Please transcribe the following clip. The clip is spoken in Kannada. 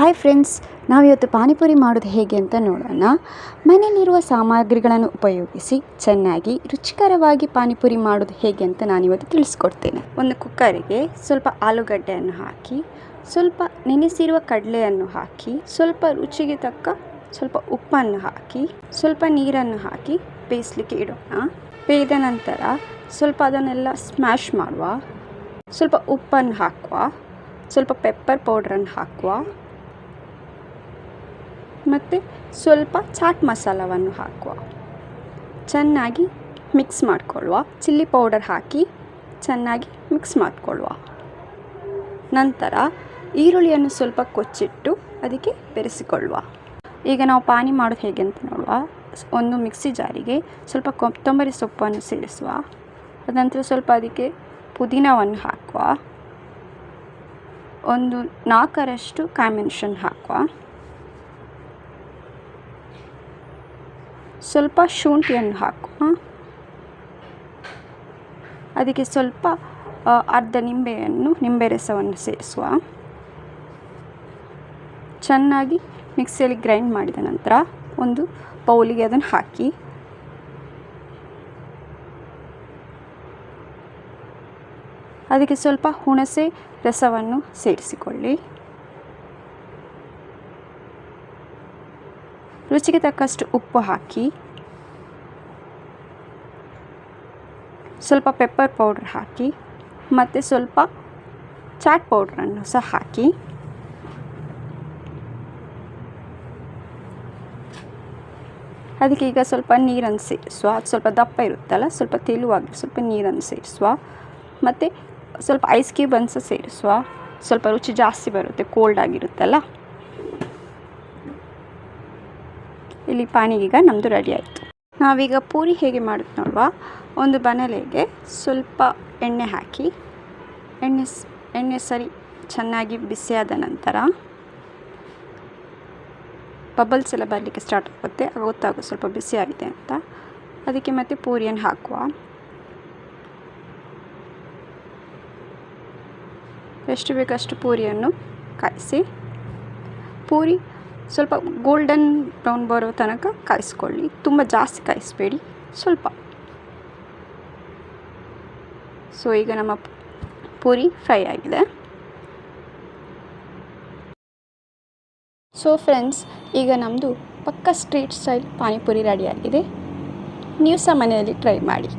ಹಾಯ್ ಫ್ರೆಂಡ್ಸ್, ನಾವಿವತ್ತು ಪಾನಿಪುರಿ ಮಾಡೋದು ಹೇಗೆ ಅಂತ ನೋಡೋಣ. ಮನೆಯಲ್ಲಿರುವ ಸಾಮಗ್ರಿಗಳನ್ನು ಉಪಯೋಗಿಸಿ ಚೆನ್ನಾಗಿ ರುಚಿಕರವಾಗಿ ಪಾನಿಪುರಿ ಮಾಡೋದು ಹೇಗೆ ಅಂತ ನಾನಿವತ್ತು ತಿಳಿಸ್ಕೊಡ್ತೇನೆ. ಒಂದು ಕುಕ್ಕರಿಗೆ ಸ್ವಲ್ಪ ಆಲೂಗಡ್ಡೆಯನ್ನು ಹಾಕಿ, ಸ್ವಲ್ಪ ನೆನೆಸಿರುವ ಕಡಲೆಯನ್ನು ಹಾಕಿ, ಸ್ವಲ್ಪ ರುಚಿಗೆ ತಕ್ಕ ಸ್ವಲ್ಪ ಉಪ್ಪನ್ನು ಹಾಕಿ, ಸ್ವಲ್ಪ ನೀರನ್ನು ಹಾಕಿ ಬೇಯಿಸಲಿಕ್ಕೆ ಇಡೋಣ. ಬೇಯ್ದ ನಂತರ ಸ್ವಲ್ಪ ಅದನ್ನೆಲ್ಲ ಸ್ಮ್ಯಾಶ್ ಮಾಡುವ. ಸ್ವಲ್ಪ ಉಪ್ಪನ್ನು ಹಾಕುವ, ಸ್ವಲ್ಪ ಪೆಪ್ಪರ್ ಪೌಡ್ರನ್ನು ಹಾಕುವ ಮತ್ತು ಸ್ವಲ್ಪ ಚಾಟ್ ಮಸಾಲವನ್ನು ಹಾಕುವ. ಚೆನ್ನಾಗಿ ಮಿಕ್ಸ್ ಮಾಡಿಕೊಳ್ಳುವ. ಚಿಲ್ಲಿ ಪೌಡರ್ ಹಾಕಿ ಚೆನ್ನಾಗಿ ಮಿಕ್ಸ್ ಮಾಡಿಕೊಳ್ಳುವ. ನಂತರ ಈರುಳ್ಳಿಯನ್ನು ಸ್ವಲ್ಪ ಕೊಚ್ಚಿಟ್ಟು ಅದಕ್ಕೆ ಬೆರೆಸಿಕೊಳ್ಳುವ. ಈಗ ನಾವು ಪಾನಿ ಮಾಡೋದು ಹೇಗೆ ಅಂತ ನೋಡುವ. ಒಂದು ಮಿಕ್ಸಿ ಜಾರಿಗೆ ಸ್ವಲ್ಪ ಕೊತ್ತಂಬರಿ ಸೊಪ್ಪನ್ನು ಸೇರಿಸುವ. ಅದಂತರ ಸ್ವಲ್ಪ ಅದಕ್ಕೆ ಪುದೀನವನ್ನು ಹಾಕುವ. ಒಂದು 4 ಕಾಯಿ ಮೆಣಸನ್ನು ಹಾಕುವ. ಸ್ವಲ್ಪ ಶುಂಠಿಯನ್ನು ಹಾಕುವ. ಅದಕ್ಕೆ ಸ್ವಲ್ಪ ಅರ್ಧ ನಿಂಬೆ ರಸವನ್ನು ಸೇರಿಸುವ. ಚೆನ್ನಾಗಿ ಮಿಕ್ಸಿಯಲ್ಲಿ ಗ್ರೈಂಡ್ ಮಾಡಿದ ನಂತರ ಒಂದು ಬೌಲಿಗೆ ಅದನ್ನು ಹಾಕಿ ಅದಕ್ಕೆ ಸ್ವಲ್ಪ ಹುಣಸೆ ರಸವನ್ನು ಸೇರಿಸಿಕೊಳ್ಳಿ. ರುಚಿಗೆ ತಕ್ಕಷ್ಟು ಉಪ್ಪು ಹಾಕಿ, ಸ್ವಲ್ಪ ಪೆಪ್ಪರ್ ಪೌಡ್ರ್ ಹಾಕಿ ಮತ್ತು ಸ್ವಲ್ಪ ಚಾಟ್ ಪೌಡ್ರನ್ನು ಸಹ ಹಾಕಿ ಅದಕ್ಕೆ ಈಗ ಸ್ವಲ್ಪ ನೀರನ್ನು ಸೇರಿಸುವ. ಅದು ಸ್ವಲ್ಪ ದಪ್ಪ ಇರುತ್ತಲ್ಲ, ಸ್ವಲ್ಪ ತೆಳುವಾಗಿ ಸ್ವಲ್ಪ ನೀರನ್ನು ಸೇರಿಸುವ. ಮತ್ತು ಸ್ವಲ್ಪ ಐಸ್ ಕ್ಯೂಬನ್ನು ಸಹ ಸೇರಿಸುವ. ಸ್ವಲ್ಪ ರುಚಿ ಜಾಸ್ತಿ ಬರುತ್ತೆ, ಕೋಲ್ಡ್ ಆಗಿರುತ್ತಲ್ಲ. ಇಲ್ಲಿ ಪಾನಿಗೀಗ ನಮ್ಮದು ರೆಡಿ ಆಯಿತು. ನಾವೀಗ ಪೂರಿ ಹೇಗೆ ಮಾಡೋದು ನೋಡುವ. ಒಂದು ಬಾಣಲೆಗೆ ಸ್ವಲ್ಪ ಎಣ್ಣೆ ಹಾಕಿ, ಎಣ್ಣೆ ಸರಿ ಚೆನ್ನಾಗಿ ಬಿಸಿಯಾದ ನಂತರ ಬಬಲ್ಸ್ ಎಲ್ಲ ಬರಲಿಕ್ಕೆ ಸ್ಟಾರ್ಟ್ ಆಗುತ್ತೆ. ಗೊತ್ತಾಗುತ್ತೆ ಸ್ವಲ್ಪ ಬಿಸಿಯಾಗಿದೆ ಅಂತ. ಅದಕ್ಕೆ ಮತ್ತೆ ಪೂರಿಯನ್ನು ಹಾಕುವ. ಎಷ್ಟು ಬೇಕಷ್ಟು ಪೂರಿಯನ್ನು ಕಾಯಿಸಿ. ಪೂರಿ ಸ್ವಲ್ಪ ಗೋಲ್ಡನ್ ಬ್ರೌನ್ ಬರೋ ತನಕ ಕಾಯಿಸ್ಕೊಳ್ಳಿ. ತುಂಬ ಜಾಸ್ತಿ ಕಾಯಿಸಬೇಡಿ, ಸ್ವಲ್ಪ. ಸೊ ಈಗ ನಮ್ಮ ಪೂರಿ ಫ್ರೈ ಆಗಿದೆ. ಸೊ ಫ್ರೆಂಡ್ಸ್, ಈಗ ನಮ್ಮದು ಪಕ್ಕಾ ಸ್ಟ್ರೀಟ್ ಸ್ಟೈಲ್ ಪಾನಿಪುರಿ ರೆಡಿಯಾಗಿದೆ. ನೀವು ಸಹ ಮನೆಯಲ್ಲಿ ಟ್ರೈ ಮಾಡಿ.